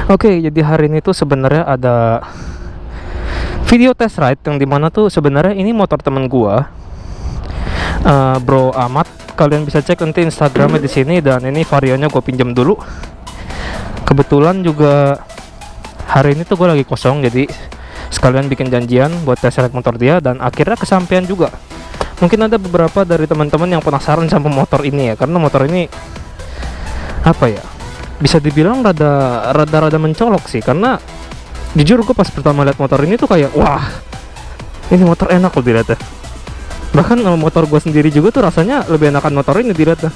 Oke, jadi hari ini tuh sebenarnya ada video test ride yang dimana tuh sebenarnya ini motor temen gua, Bro Ahmad. Kalian bisa cek nanti Instagramnya di sini, dan ini varionya gue pinjam dulu. Kebetulan juga hari ini tuh gue lagi kosong, jadi sekalian bikin janjian buat test ride motor dia, dan akhirnya kesampaian juga. Mungkin ada beberapa dari teman-teman yang penasaran sama motor ini ya, karena motor ini apa ya, bisa dibilang rada mencolok sih. Karena jujur gue pas pertama lihat motor ini tuh kayak, wah ini motor enak loh dilihatnya. Bahkan motor gue sendiri juga tuh rasanya lebih enakan motor ini dilihatnya.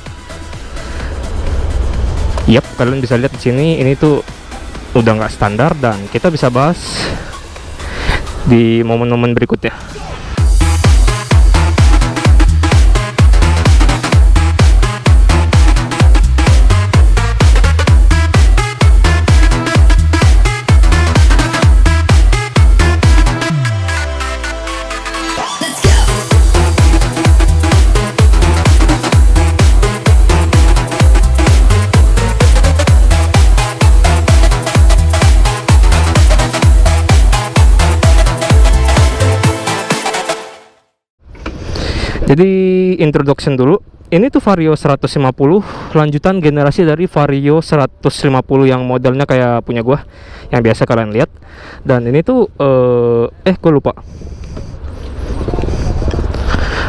Yap, kalian bisa lihat di sini ini tuh udah nggak standar, dan kita bisa bahas di momen-momen berikutnya. Jadi introduction dulu. Ini tuh Vario 150, lanjutan generasi dari Vario 150 yang modelnya kayak punya gua, yang biasa kalian lihat. Dan ini tuh gue lupa.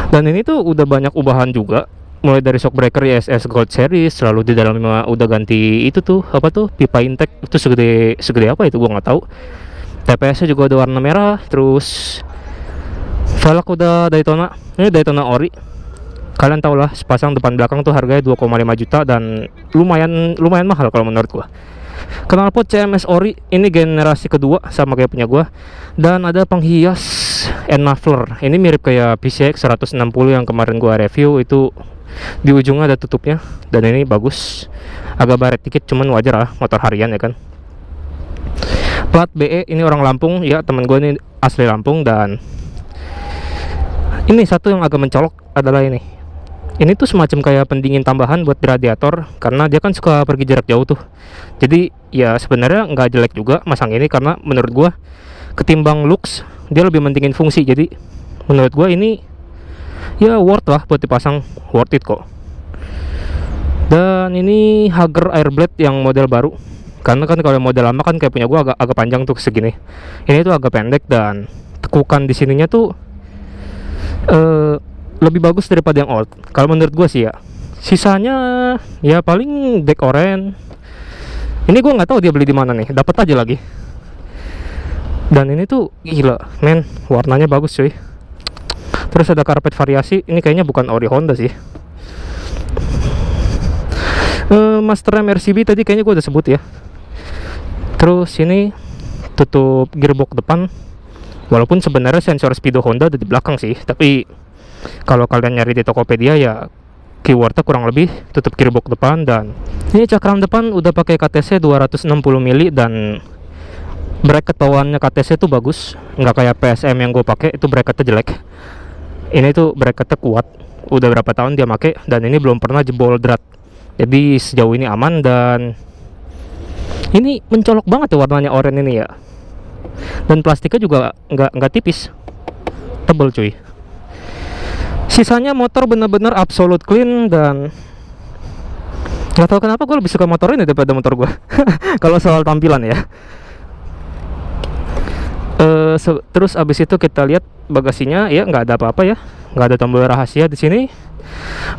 Dan ini tuh udah banyak ubahan juga, mulai dari shock breaker ISS Gold Series, lalu di dalamnya udah ganti itu tuh apa tuh, pipa intake itu segede apa itu gua nggak tahu. TPS nya juga udah warna merah, terus velg udah Daytona. Ini Daytona Ori. Kalian tau lah, sepasang depan belakang tuh harganya 2,5 juta, dan lumayan mahal kalau menurut gua. Knalpot CMS Ori, ini generasi kedua sama kayak punya gua. Dan ada penghias and muffler. Ini mirip kayak PCX 160 yang kemarin gua review, itu di ujungnya ada tutupnya, dan ini bagus. Agak baret dikit, cuman wajar lah, motor harian ya kan. Plat BE, ini orang Lampung ya, temen gua ini asli Lampung. Dan ini satu yang agak mencolok adalah ini tuh semacam kayak pendingin tambahan buat di radiator, karena dia kan suka pergi jarak jauh tuh. Jadi ya sebenarnya nggak jelek juga masang ini, karena menurut gua ketimbang looks dia lebih mentingin fungsi. Jadi menurut gua ini ya worth lah buat dipasang, worth it kok. Dan ini Hager Airblade yang model baru, karena kan kalau model lama kan kayak punya gua agak panjang tuh segini. Ini tuh agak pendek, dan tekukan di sininya tuh lebih bagus daripada yang old kalau menurut gue sih ya. Sisanya ya paling deck orange. Ini gue nggak tahu dia beli di mana nih, dapat aja lagi. Dan ini tuh gila men, warnanya bagus cuy. Terus ada karpet variasi, ini kayaknya bukan ori Honda sih. Master rem RCB tadi kayaknya gue udah sebut ya. Terus ini tutup gearbox depan. Walaupun sebenarnya sensor speedo Honda ada di belakang sih, tapi kalau kalian nyari di Tokopedia ya keywordnya kurang lebih tutup gearbox depan. Dan ini cakram depan udah pakai KTC 260 mili, dan bracket bawaannya KTC tuh bagus, nggak kayak PSM yang gue pakai itu bracketnya jelek. Ini tuh bracketnya kuat, udah berapa tahun dia pakai, dan ini belum pernah jebol drat. Jadi sejauh ini aman. Dan ini mencolok banget tuh warnanya oranye ini ya. Dan plastiknya juga nggak tipis, tebel cuy. Sisanya motor bener-bener absolute clean, dan nggak tahu kenapa gue lebih suka motor ini daripada motor gue. Kalau soal tampilan ya. Terus abis itu kita lihat bagasinya, ya nggak ada apa-apa ya, nggak ada tombol rahasia di sini.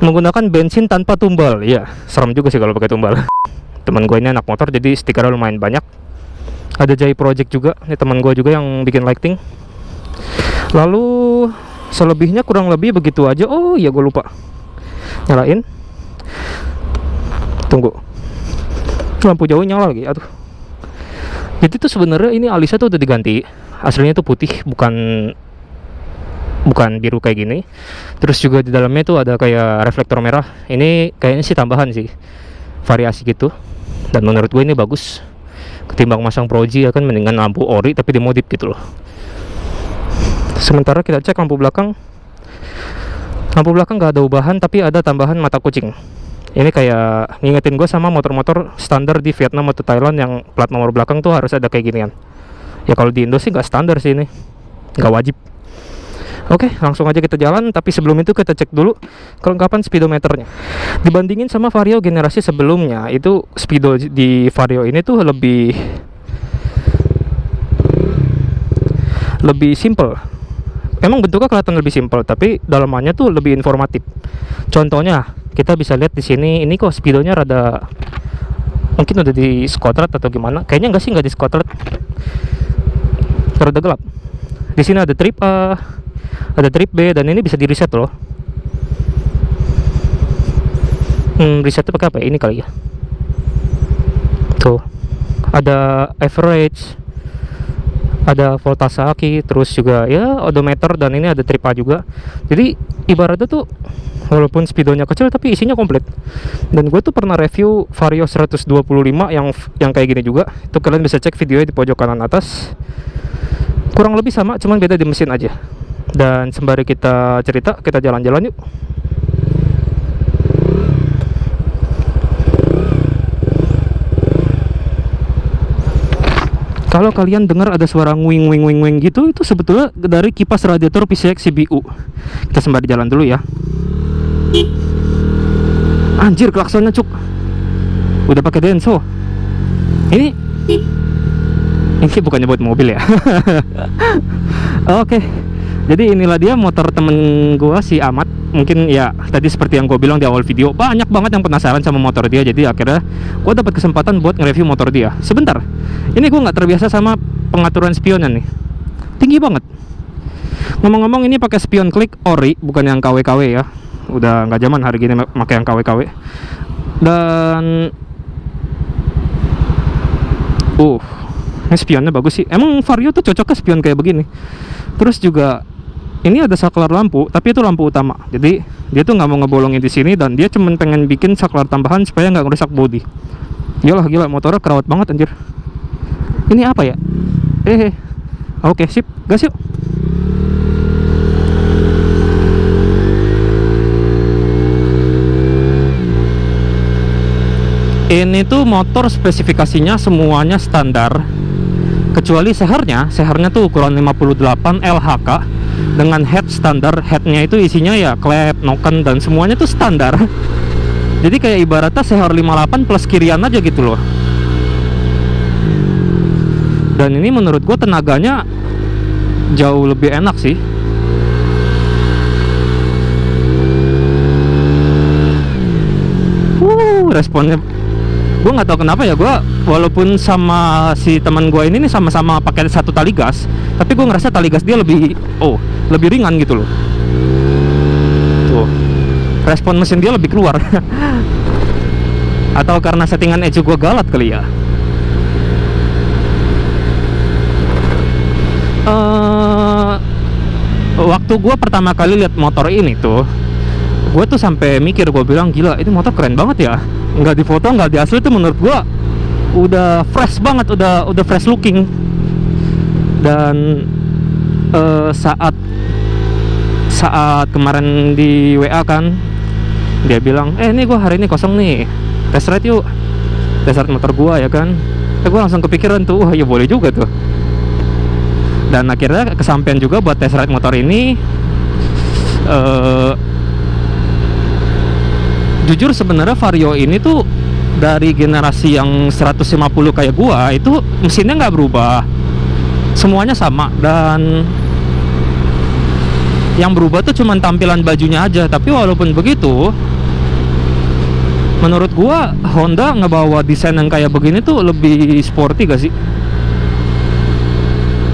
Menggunakan bensin tanpa tumbal, ya serem juga sih kalau pakai tumbal. Teman gue ini anak motor, jadi stikernya lumayan banyak. Ada Jai Project juga, ini teman gue juga yang bikin lighting. Lalu selebihnya kurang lebih begitu aja. Oh iya, gue lupa nyalain. Tunggu, lampu jauh nyala lagi. Aduh. Jadi tuh sebenarnya ini alisnya tuh udah diganti. Aslinya tuh putih, bukan biru kayak gini. Terus juga di dalamnya tuh ada kayak reflektor merah. Ini kayaknya sih tambahan sih, variasi gitu. Dan menurut gue ini bagus. Ketimbang masang Proji ya kan, mendingan lampu ori tapi dimodif gitu loh. Sementara kita cek lampu belakang. Lampu belakang nggak ada ubahan, tapi ada tambahan mata kucing. Ini kayak ngingetin gue sama motor-motor standar di Vietnam atau Thailand yang plat nomor belakang tuh harus ada kayak ginian. Ya kalau di Indo sih nggak standar sih ini, nggak wajib. Oke, langsung aja kita jalan. Tapi sebelum itu kita cek dulu kelengkapan speedometernya. Dibandingin sama Vario generasi sebelumnya, itu speedo di Vario ini tuh lebih simple. Emang bentuknya kelihatan lebih simple, tapi dalamannya tuh lebih informatif. Contohnya, kita bisa lihat di sini, ini kok speedonya rada, mungkin udah di Scotland atau gimana? Kayaknya enggak sih, enggak di Scotland. Rada gelap. Di sini ada trip A, ada trip B, dan ini bisa di reset loh. Resetnya pakai apa ya? Ini kali ya. Tuh, ada average, ada voltase aki, terus juga ya odometer, dan ini ada trip A juga. Jadi ibaratnya tuh walaupun speedonya kecil tapi isinya komplit. Dan gue tuh pernah review Vario 125 yang kayak gini juga. Itu kalian bisa cek videonya di pojok kanan atas. Kurang lebih sama, cuman beda di mesin aja. Dan sembari kita cerita, kita jalan-jalan yuk. Kalau kalian dengar ada suara nguing wing wing wing gitu, itu sebetulnya dari kipas radiator PCX CBU. Kita sembari jalan dulu ya. Anjir, klaksonnya cuk. Udah pakai Denso. Ini bukannya buat mobil ya. Oke. Jadi inilah dia motor temen gua si Ahmad. Mungkin ya tadi seperti yang gue bilang di awal video, banyak banget yang penasaran sama motor dia. Jadi akhirnya gue dapat kesempatan buat nge-review motor dia. Sebentar, ini gue nggak terbiasa sama pengaturan spionnya nih, tinggi banget. Ngomong-ngomong, ini pakai spion klik ori, bukan yang KW-KW ya. Udah nggak zaman hari gini pakai yang KW-KW. Dan ini spionnya bagus sih. Emang Vario tuh cocok ke spion kayak begini. Terus juga ini ada saklar lampu, tapi itu lampu utama. Jadi dia tuh nggak mau ngebolongin di sini, dan dia cuman pengen bikin saklar tambahan supaya nggak ngerusak bodi. Yalah, gila, motornya kerawat banget anjir. Ini apa ya? Oke, sip, gas yuk. Ini tuh motor spesifikasinya semuanya standar, kecuali sehernya tuh ukuran 58 LHK dengan head standar. Headnya itu isinya ya klep, noken, dan semuanya tuh standar. Jadi kayak ibaratnya seher 58 plus kirian aja gitu loh. Dan ini menurut gue tenaganya jauh lebih enak sih. Responnya gue nggak tahu kenapa ya, gue walaupun sama si teman gue ini nih sama-sama pakai satu tali gas, tapi gue ngerasa tali gas dia lebih ringan gitu loh. Tuh, respon mesin dia lebih keluar. Atau karena settingan ECU gue galat kali ya. Waktu gue pertama kali lihat motor ini tuh, gue tuh sampai mikir, gue bilang gila, ini motor keren banget ya. Nggak di foto, nggak di asli tuh menurut gue udah fresh banget, udah fresh looking. Dan saat kemarin di WA kan, dia bilang, ini gue hari ini kosong nih, test ride yuk, test ride motor gue ya kan. Gue langsung kepikiran tuh, wah ya boleh juga tuh. Dan akhirnya kesampaian juga buat test ride motor ini. Jujur sebenarnya Vario ini tuh dari generasi yang 150 kayak gua, itu mesinnya nggak berubah, semuanya sama. Dan yang berubah tuh cuman tampilan bajunya aja. Tapi walaupun begitu, menurut gua Honda ngebawa desain yang kayak begini tuh lebih sporty gak sih?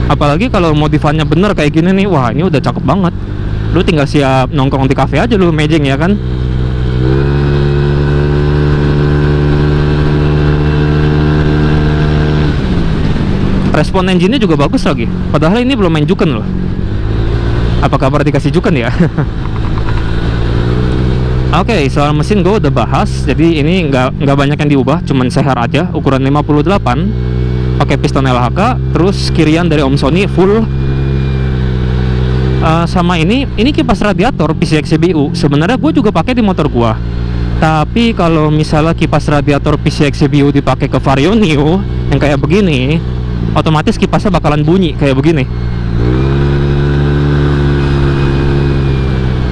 Apalagi kalau modifannya bener kayak gini nih, wah ini udah cakep banget. Lu tinggal siap nongkrong di cafe aja lu, mejeng ya kan. Respon engine-nya juga bagus lagi. Padahal ini belum main Juken loh. Apa kabar dikasih Juken ya? Oke, soal mesin gue udah bahas. Jadi ini nggak banyak yang diubah, cuman seher aja. Ukuran 58, pakai piston LHK, terus kirian dari Om Sony full. Sama ini kipas radiator PCX CBU. Sebenarnya gue juga pakai di motor gue. Tapi kalau misalnya kipas radiator PCX CBU dipakai ke Vario Neo yang kayak begini, otomatis kipasnya bakalan bunyi kayak begini.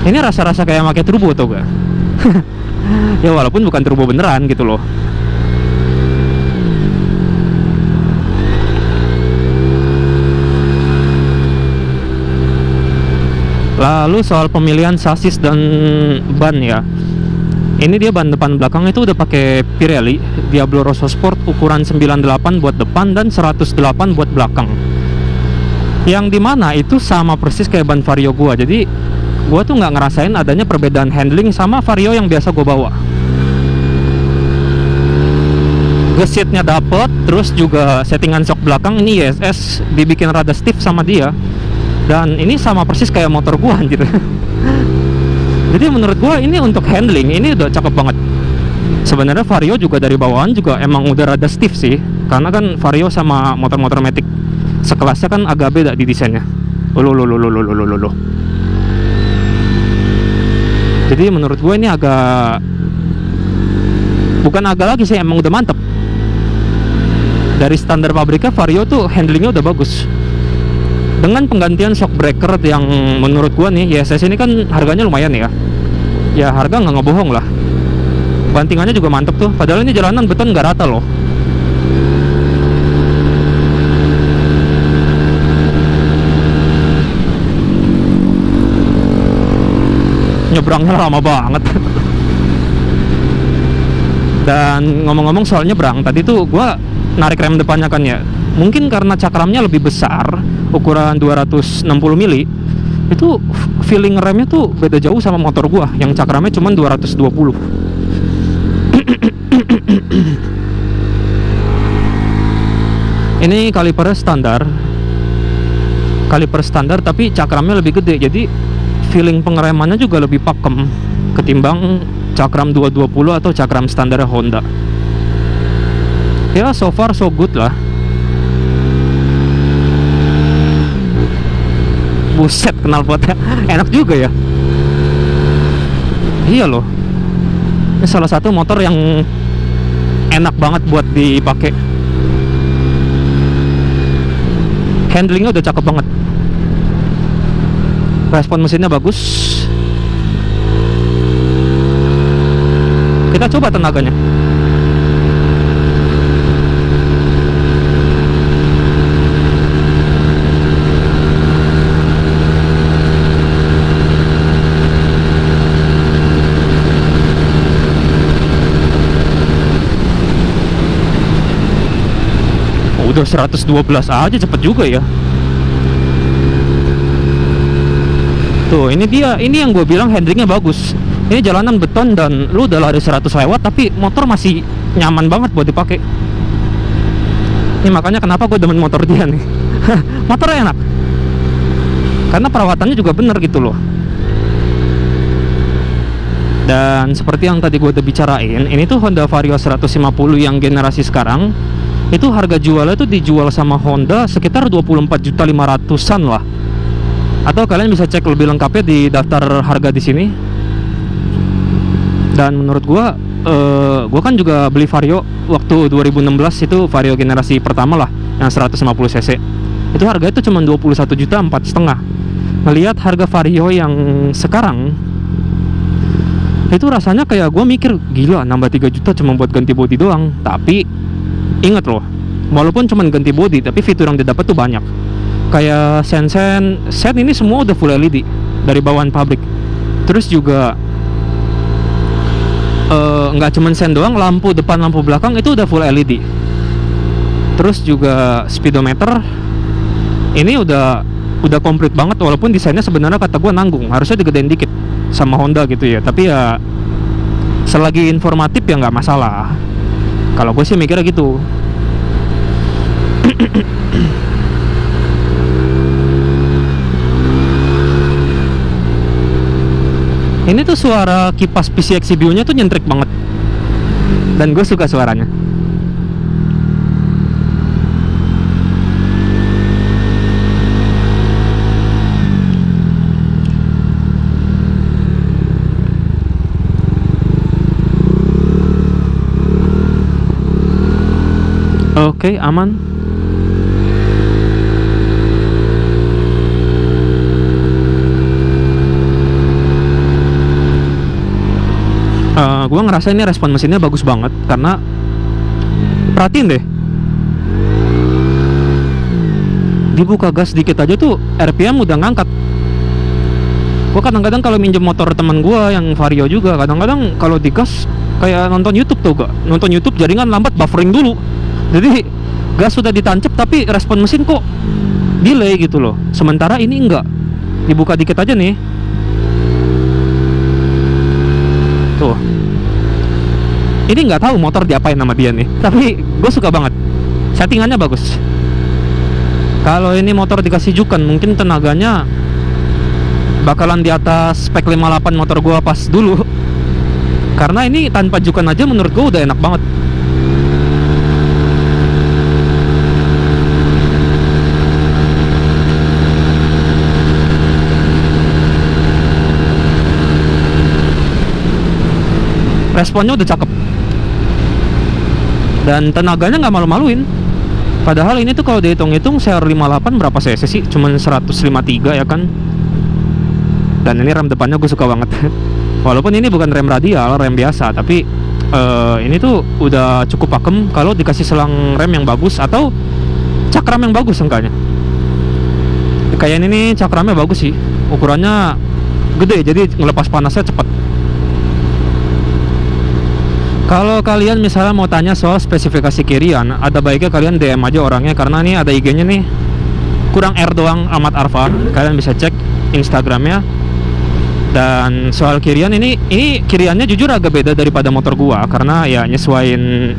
Ini rasa-rasa kayak pakai turbo tuh gak? Ya walaupun bukan turbo beneran gitu loh. Lalu soal pemilihan sasis dan ban ya. Ini dia ban depan belakang itu udah pakai Pirelli Diablo Rosso Sport ukuran 98 buat depan dan 108 buat belakang. Yang dimana itu sama persis kayak ban Vario gua. Jadi gua tuh nggak ngerasain adanya perbedaan handling sama Vario yang biasa gua bawa. Gesitnya dapet, terus juga settingan shock belakang ini ISS dibikin rada stiff sama dia. Dan ini sama persis kayak motor gua anjir. Jadi menurut gua ini untuk handling ini udah cakep banget. Sebenarnya Vario juga dari bawaan juga emang udah rada stiff sih, karena kan Vario sama motor-motor Matic sekelasnya kan agak beda di desainnya. Loh. Jadi menurut gue ini agak, bukan agak lagi sih, emang udah mantep. Dari standar pabriknya Vario tuh handlingnya udah bagus. Dengan penggantian shock breaker yang menurut gua nih ISS ini kan harganya lumayan ya. Ya harga nggak ngebohong lah. Bantingannya juga mantep tuh. Padahal ini jalanan beton nggak rata loh. Nyebrangnya lama banget. Dan ngomong-ngomong soal nyebrang, tadi tuh gua narik rem depannya kan ya. Mungkin karena cakramnya lebih besar, ukuran 260 mili, itu feeling remnya tuh beda jauh sama motor gua yang cakramnya cuma 220. Ini kaliper standar tapi cakramnya lebih gede, jadi feeling pengeremannya juga lebih pakem ketimbang cakram 220 atau cakram standar Honda. Ya so far so good lah. Buset, knalpotnya enak juga ya. Iya loh, ini salah satu motor yang enak banget buat dipakai. Handlingnya udah cakep banget. Respon mesinnya bagus. Kita coba tenaganya. Udah 112 aja, cepet juga ya. Tuh ini dia, ini yang gue bilang handlingnya bagus. Ini jalanan beton dan lu udah lari 100 lewat tapi motor masih nyaman banget buat dipakai. Ini makanya kenapa gue demen motor dia nih. Motornya enak karena perawatannya juga bener gitu loh. Dan seperti yang tadi gue udah bicarain, ini tuh Honda Vario 150 yang generasi sekarang. Itu harga jualnya tuh dijual sama Honda sekitar 24.500-an lah. Atau kalian bisa cek lebih lengkapnya di daftar harga di sini. Dan menurut gua kan juga beli Vario waktu 2016, itu Vario generasi pertama lah yang 150 cc. Itu harganya tuh cuma 21 juta 4,5. Ngelihat harga Vario yang sekarang, itu rasanya kayak gua mikir gila, nambah 3 juta cuma buat ganti bodi doang. Tapi ingat loh, walaupun cuma ganti bodi, tapi fitur yang didapat tuh banyak. Kayak sen ini semua udah full LED dari bawaan pabrik. Terus juga nggak cuma sen doang, lampu depan lampu belakang itu udah full LED. Terus juga speedometer ini udah komplit banget, walaupun desainnya sebenarnya kata gua nanggung, harusnya digedein dikit sama Honda gitu ya. Tapi ya selagi informatif ya nggak masalah. Kalau gue sih mikirnya gitu. Ini tuh suara kipas PCX CBU-nya tuh nyentrik banget. Dan gue suka suaranya. Oke, aman. Gue ngerasa ini respon mesinnya bagus banget karena perhatiin deh, dibuka gas dikit aja tuh RPM udah ngangkat. Gue kadang-kadang kalau minjem motor teman gue yang Vario juga, kadang-kadang kalau digas kayak nonton YouTube tuh, gak nonton YouTube jaringan lambat, buffering dulu. Jadi gas sudah ditancap tapi respon mesin kok delay gitu loh. Sementara ini enggak, dibuka dikit aja nih tuh. Ini nggak tahu motor diapain sama dia nih, tapi gue suka banget, settingannya bagus. Kalau ini motor dikasih Juken, mungkin tenaganya bakalan di atas spek 58 motor gue pas dulu. Karena ini tanpa Juken aja menurut gue udah enak banget. Responnya udah cakep dan tenaganya nggak malu-maluin. Padahal ini tuh kalau dihitung-hitung CR58 berapa cc sih? Cuman 153 ya kan. Dan ini rem depannya gue suka banget. Walaupun ini bukan rem radial, rem biasa, tapi ini tuh udah cukup pakem kalau dikasih selang rem yang bagus atau cakram yang bagus seenggaknya. Kayak ini nih cakramnya bagus sih, ukurannya gede jadi ngelepas panasnya cepet. Kalau kalian misalnya mau tanya soal spesifikasi kirian, ada baiknya kalian DM aja orangnya, karena nih ada IG-nya nih, kurang R doang, Ahmad Arfa. Kalian bisa cek Instagramnya. Dan soal kirian ini kiriannya jujur agak beda daripada motor gua, karena ya nyesuaiin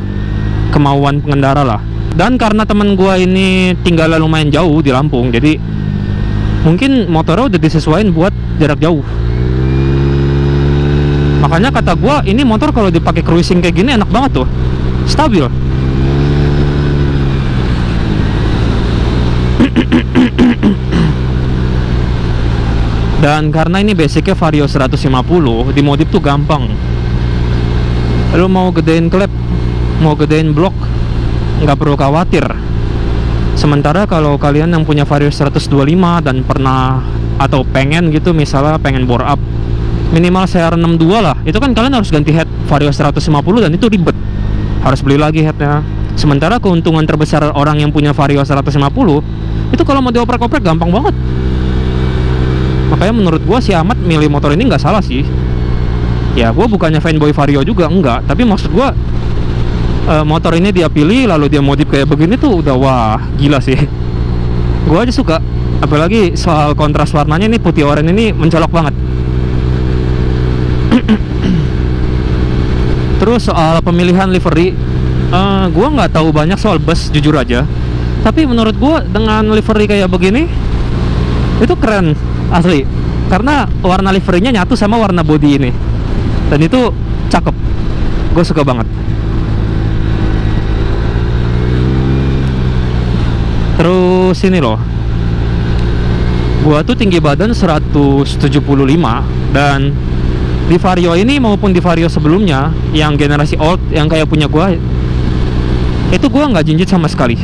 kemauan pengendara lah. Dan karena temen gua ini tinggalnya lumayan jauh di Lampung, jadi mungkin motornya udah disesuaiin buat jarak jauh. Makanya kata gua, ini motor kalau dipakai cruising kayak gini enak banget tuh, stabil. Dan karena ini basicnya Vario 150, dimodif tuh gampang. Lu mau gedein klep, mau gedein blok, nggak perlu khawatir. Sementara kalau kalian yang punya Vario 125 dan pernah atau pengen gitu, misalnya pengen bore up minimal CR62 lah, itu kan kalian harus ganti head Vario 150 dan itu ribet, harus beli lagi headnya. Sementara keuntungan terbesar orang yang punya Vario 150 itu kalau mau dioprek-oprek gampang banget. Makanya menurut gua si Ahmad milih motor ini nggak salah sih. Ya gua bukannya fanboy Vario juga, enggak, tapi maksud gua motor ini dia pilih lalu dia modif kayak begini tuh udah wah gila sih. Gua aja suka, apalagi soal kontras warnanya nih, putih oranye ini mencolok banget. Terus soal pemilihan livery, gue nggak tahu banyak soal bus jujur aja. Tapi menurut gue dengan livery kayak begini itu keren asli. Karena warna liverynya nyatu sama warna body ini, dan itu cakep. Gue suka banget. Terus ini loh, gue tuh tinggi badan 175 dan di Vario ini maupun di Vario sebelumnya yang generasi old yang kayak punya gua itu gua nggak jinjit sama sekali.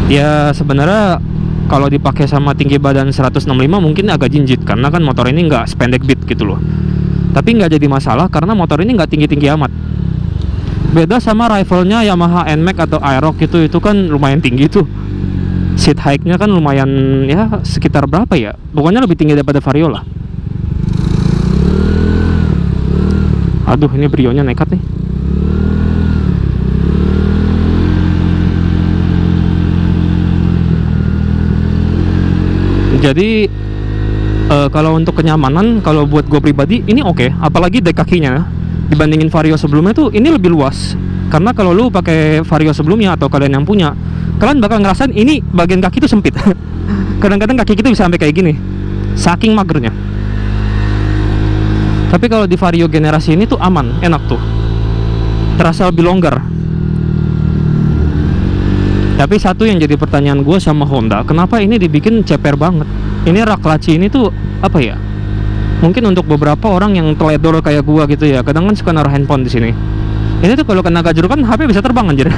Ya sebenarnya kalau dipakai sama tinggi badan 165 mungkin agak jinjit karena kan motor ini nggak sependek Beat gitu loh. Tapi nggak jadi masalah karena motor ini nggak tinggi-tinggi amat. Beda sama rivalnya Yamaha NMAX atau Aerox itu kan lumayan tinggi tuh. Seat height-nya kan lumayan ya sekitar berapa ya? Pokoknya lebih tinggi daripada Vario lah. Aduh, ini Brio-nya nekat nih. Jadi kalau untuk kenyamanan, kalau buat gue pribadi ini oke. Apalagi dek kakinya dibandingin Vario sebelumnya tuh ini lebih luas. Karena kalau lu pakai Vario sebelumnya atau kalian yang punya, kalian bakal ngerasain ini bagian kaki tuh sempit. Kadang-kadang kaki kita bisa sampai kayak gini, saking magernya. Tapi kalau di Vario generasi ini tuh aman, enak tuh, terasa lebih longgar. Tapi satu yang jadi pertanyaan gue sama Honda, kenapa ini dibikin ceper banget? Ini rak laci ini tuh apa ya? Mungkin untuk beberapa orang yang teledor kayak gue gitu ya, kadang kan suka naruh handphone di sini. Ini tuh kalau kena gajur kan HP bisa terbang anjir.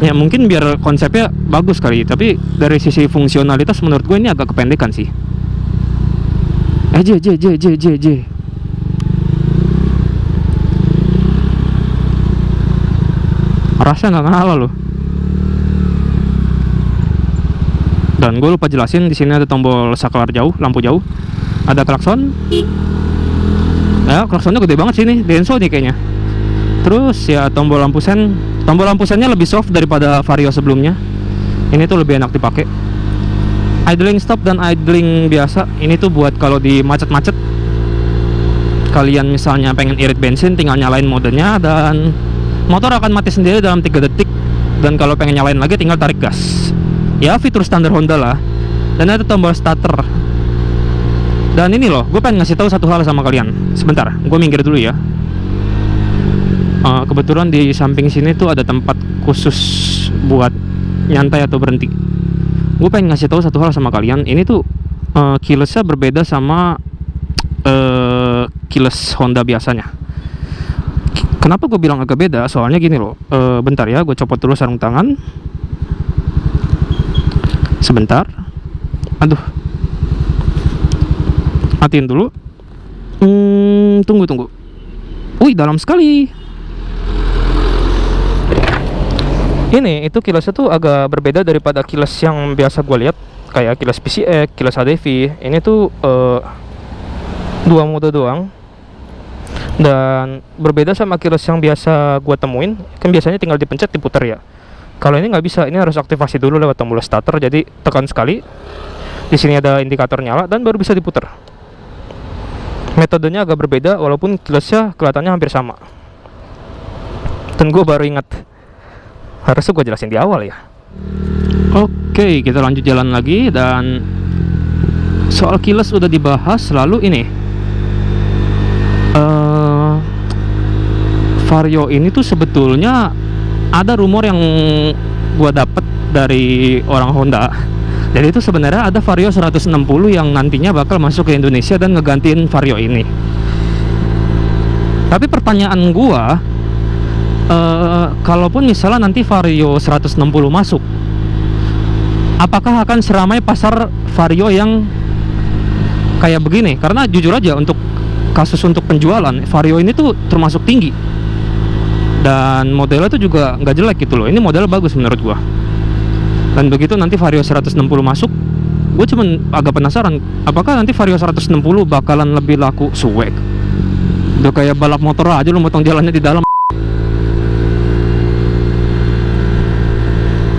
Ya mungkin biar konsepnya bagus kali, tapi dari sisi fungsionalitas menurut gue ini agak kependekan sih. J. Rasanya nggak ngalah loh. Dan gue lupa jelasin, di sini ada tombol saklar jauh, lampu jauh, ada klakson. Ya, klaksonnya gede banget sih nih, Denso nih kayaknya. Terus ya tombol lampu sennya lebih soft daripada Vario sebelumnya. Ini tuh lebih enak dipakai. Idling stop dan idling biasa, ini tuh buat kalau di macet-macet, kalian misalnya pengen irit bensin, tinggal nyalain modenya dan motor akan mati sendiri dalam 3 detik. Dan kalau pengen nyalain lagi tinggal tarik gas. Ya fitur standar Honda lah. Dan ada tombol starter. Dan ini loh, gue pengen ngasih tahu satu hal sama kalian. Sebentar, gue minggir dulu ya. Kebetulan di samping sini tuh ada tempat khusus buat nyantai atau berhenti. Gue pengen ngasih tahu satu hal sama kalian. Ini tuh keylessnya berbeda sama keyless Honda biasanya. Kenapa gue bilang agak beda? Soalnya gini loh. Bentar ya, gue copot dulu sarung tangan. Sebentar. Aduh. Matiin dulu. Tunggu. Wih, dalam sekali. Ini itu keylessnya tuh agak berbeda daripada keyless yang biasa gue lihat, kayak keyless PCX, keyless HDV. Ini tuh 2 mode doang. Dan berbeda sama keyless yang biasa gue temuin. Kan biasanya tinggal dipencet diputar ya. Kalau ini nggak bisa, ini harus aktivasi dulu lewat tombol starter. Jadi tekan sekali. Di sini ada indikator nyala dan baru bisa diputar. Metodenya agak berbeda walaupun keylessnya kelihatannya hampir sama. Dan gue baru ingat, harusnya gue jelasin di awal ya. Oke, kita lanjut jalan lagi. Dan soal keyless udah dibahas. Lalu ini Vario ini tuh sebetulnya ada rumor yang gue dapet dari orang Honda. Jadi itu sebenarnya ada Vario 160 yang nantinya bakal masuk ke Indonesia dan ngegantiin Vario ini. Tapi pertanyaan gue, kalaupun misalnya nanti Vario 160 masuk, apakah akan seramai pasar Vario yang kayak begini? Karena jujur aja untuk kasus untuk penjualan, Vario ini tuh termasuk tinggi. Dan modelnya tuh juga nggak jelek gitu loh. Ini model bagus menurut gua. Dan begitu nanti Vario 160 masuk, gue cuman agak penasaran, apakah nanti Vario 160 bakalan lebih laku suwek. Udah kayak balap motor aja lu motong jalannya di dalam.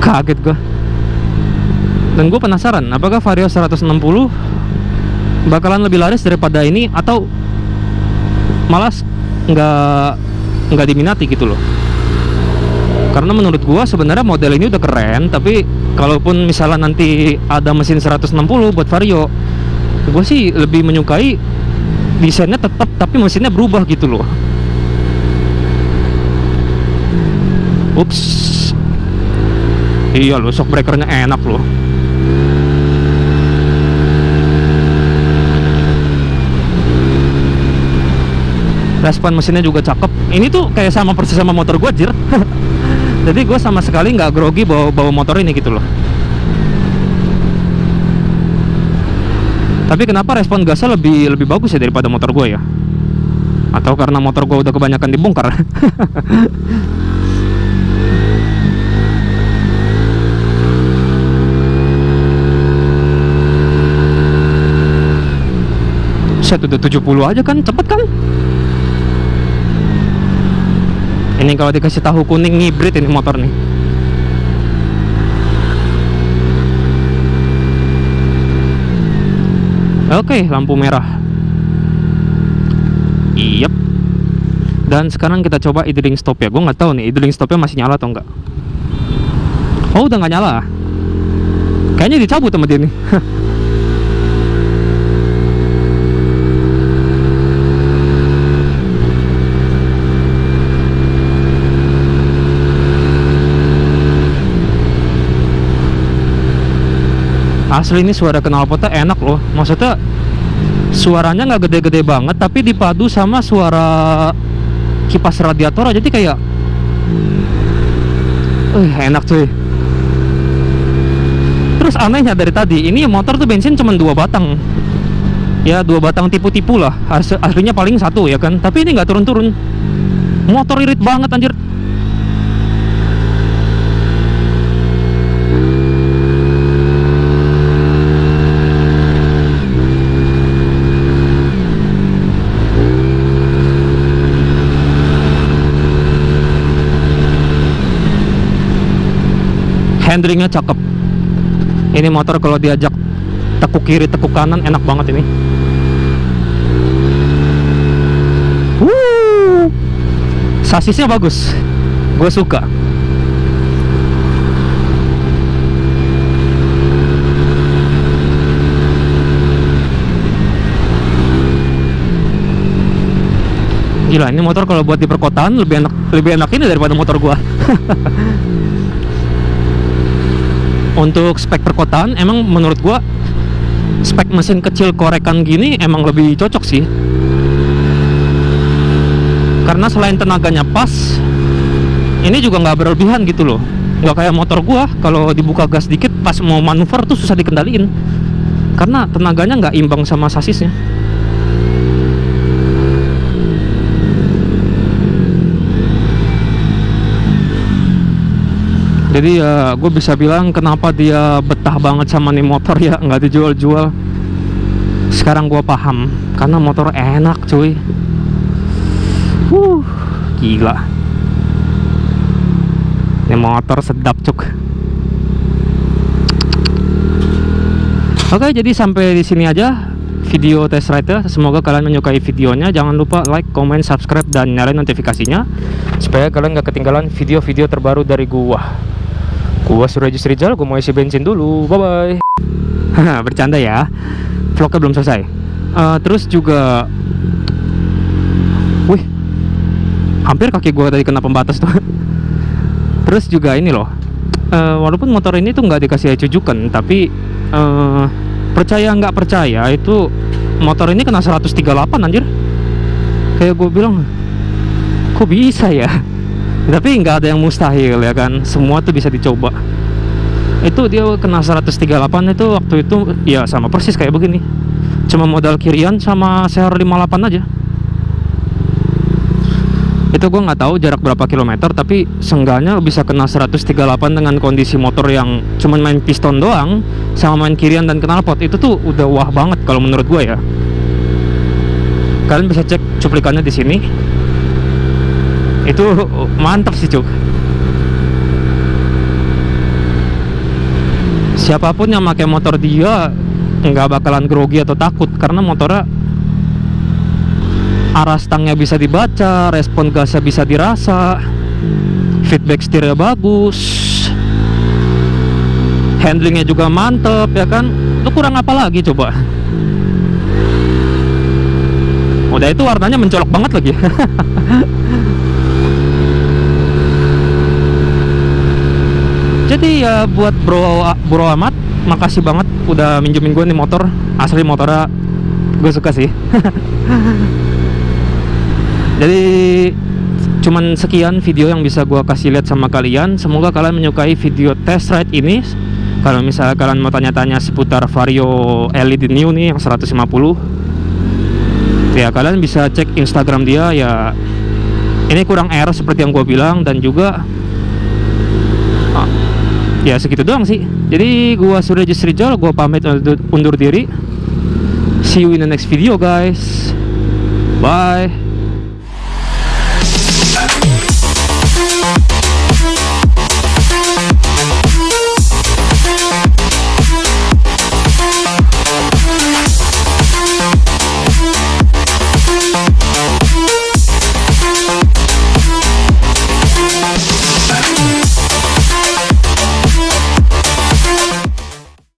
Kaget gua. Dan gue penasaran, apakah Vario 160 bakalan lebih laris daripada ini atau malas nggak diminati gitu loh. Karena menurut gua sebenarnya model ini udah keren, tapi kalaupun misalnya nanti ada mesin 160 buat Vario, gua sih lebih menyukai desainnya tetap tapi mesinnya berubah gitu loh. Ups. Iya loh, shock breakernya enak loh. Respon mesinnya juga cakep. Ini tuh kayak sama persis sama motor gue, jir. Jadi gue sama sekali nggak grogi bawa motor ini gitu loh. Tapi kenapa respon gasnya lebih bagus ya daripada motor gue ya? Atau karena motor gue udah kebanyakan dibongkar? Set udah 70 aja kan, cepet kan? Ini kalau dikasih tahu kuning hybrid ini motor nih. Oke, lampu merah. Yep. Dan sekarang kita coba idling stop ya. Gue nggak tahu nih idling stopnya masih nyala atau enggak. Oh, udah nggak nyala. Kayaknya dicabut sama dia nih. Asli ini suara knalpotnya enak loh. Maksudnya suaranya nggak gede-gede banget, tapi dipadu sama suara kipas radiator, jadi kayak Enak cuy. Terus anehnya dari tadi, ini motor tuh bensin cuma 2 batang. Ya 2 batang tipu-tipu lah. Aslinya paling 1 ya kan. Tapi ini nggak turun-turun. Motor irit banget anjir. Handlingnya cakep. Ini motor kalau diajak tekuk kiri tekuk kanan enak banget ini. Sasisnya bagus, gue suka. Gila, ini motor kalau buat di perkotaan lebih enak ini daripada motor gua. Untuk spek perkotaan emang menurut gua spek mesin kecil korekan gini emang lebih cocok sih. Karena selain tenaganya pas, ini juga nggak berlebihan gitu loh. Nggak kayak motor gua, kalau dibuka gas dikit pas mau manuver tuh susah dikendaliin. Karena tenaganya nggak imbang sama sasisnya. Jadi ya gue bisa bilang kenapa dia betah banget sama nih motor ya, nggak dijual-jual. Sekarang gue paham, karena motor enak cuy. Gila. Ini motor sedap cuk. Oke, jadi sampai di sini aja video test ride ya. Semoga kalian menyukai videonya. Jangan lupa like, comment, subscribe, dan nyalain notifikasinya supaya kalian gak ketinggalan video-video terbaru dari gua. Gua Surya Rizal, gua mau isi bensin dulu. Bye bye. Bercanda ya. Vlognya belum selesai. Terus juga, wih, hampir kaki gua tadi kena pembatas tuh. Terus juga ini loh. Walaupun motor ini tuh nggak dikasih cujukan, tapi percaya nggak percaya itu motor ini kena 138 anjir. Kayak gue bilang, kok bisa ya? Tapi nggak ada yang mustahil ya kan, semua tuh bisa dicoba. Itu dia kena 138 itu waktu itu ya sama persis kayak begini. Cuma modal kirian sama CR 58 aja. Itu gue nggak tahu jarak berapa kilometer, tapi seenggaknya bisa kena 138 dengan kondisi motor yang cuman main piston doang sama main kirian dan knalpot. Itu tuh udah wah banget kalau menurut gue ya. Kalian bisa cek cuplikannya di sini. Itu mantap sih cuk. Siapapun yang pakai motor dia nggak bakalan grogi atau takut, karena motornya arah stangnya bisa dibaca, respon gasnya bisa dirasa, feedback setirnya bagus, handlingnya juga mantep ya kan. Lu kurang apa lagi coba? Udah itu warnanya mencolok banget lagi. Jadi ya buat bro amat, makasih banget udah minjemin gue nih motor. Asli motornya gue suka sih. Jadi cuman sekian video yang bisa gue kasih lihat sama kalian. Semoga kalian menyukai video test ride ini. Kalau misalnya kalian mau tanya-tanya seputar Vario LED new nih yang 150, ya kalian bisa cek Instagram dia ya. Ini kurang air seperti yang gue bilang, dan juga ya segitu doang sih. Jadi gua Surya Rizal, gua pamit undur diri. See you in the next video guys. Bye.